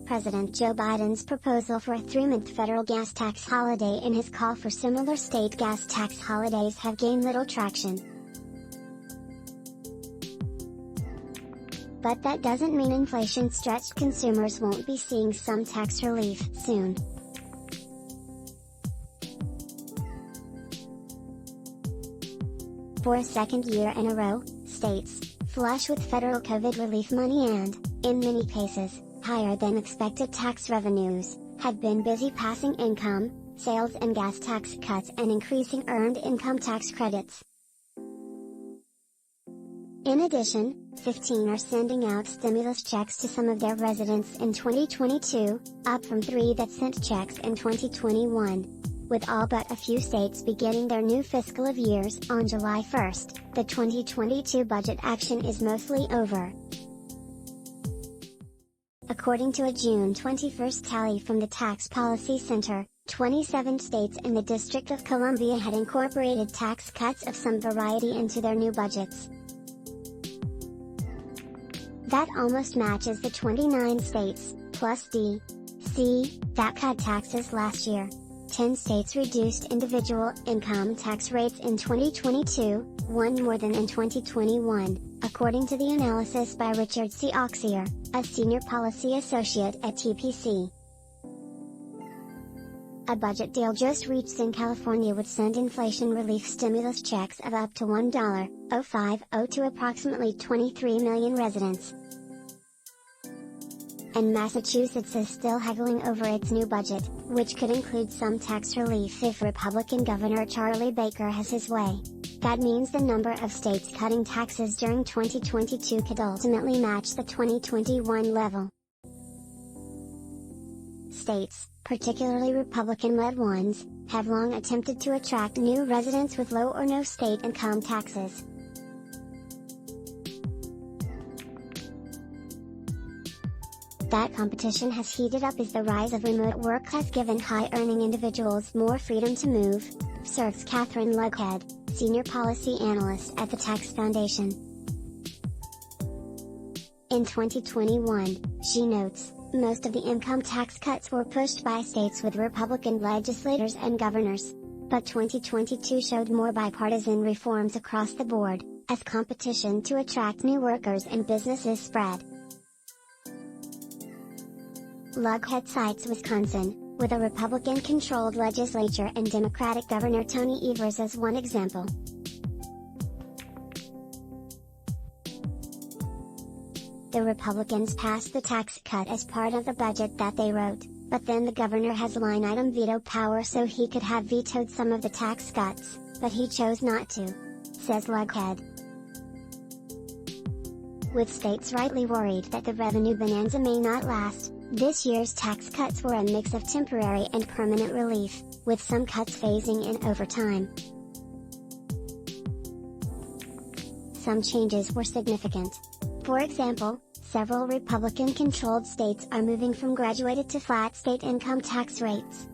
President Joe Biden's proposal for a 3-month federal gas tax holiday and his call for similar state gas tax holidays have gained little traction. But that doesn't mean inflation-stretched consumers won't be seeing some tax relief soon. For a second year in a row, states, flush with federal COVID relief money and, in many cases, higher than expected tax revenues, have been busy passing income, sales and gas tax cuts and increasing earned income tax credits. In addition, 15 are sending out stimulus checks to some of their residents in 2022, up from 3 that sent checks in 2021. With all but a few states beginning their new fiscal years on July 1, the 2022 budget action is mostly over. According to a June 21 tally from the Tax Policy Center, 27 states and the District of Columbia had incorporated tax cuts of some variety into their new budgets. That almost matches the 29 states, plus D.C., that cut taxes last year. 10 states reduced individual income tax rates in 2022, one more than in 2021, according to the analysis by Richard C. Auxier, a senior policy associate at TPC. A budget deal just reached in California would send inflation relief stimulus checks of up to $1.050 to approximately 23 million residents. And Massachusetts is still haggling over its new budget, which could include some tax relief if Republican Governor Charlie Baker has his way. That means the number of states cutting taxes during 2022 could ultimately match the 2021 level. States, particularly Republican-led ones, have long attempted to attract new residents with low or no state income taxes. That competition has heated up as the rise of remote work has given high-earning individuals more freedom to move, observes Katherine Loughead, senior policy analyst at the Tax Foundation. In 2021, she notes, most of the income tax cuts were pushed by states with Republican legislators and governors. But 2022 showed more bipartisan reforms across the board, as competition to attract new workers and businesses spread. Loughead cites Wisconsin, with a Republican-controlled legislature and Democratic Governor Tony Evers as one example. The Republicans passed the tax cut as part of the budget that they wrote, but then the governor has line-item veto power so he could have vetoed some of the tax cuts, but he chose not to, says Loughead. With states rightly worried that the revenue bonanza may not last, this year's tax cuts were a mix of temporary and permanent relief, with some cuts phasing in over time. Some changes were significant. For example, several Republican-controlled states are moving from graduated to flat state income tax rates.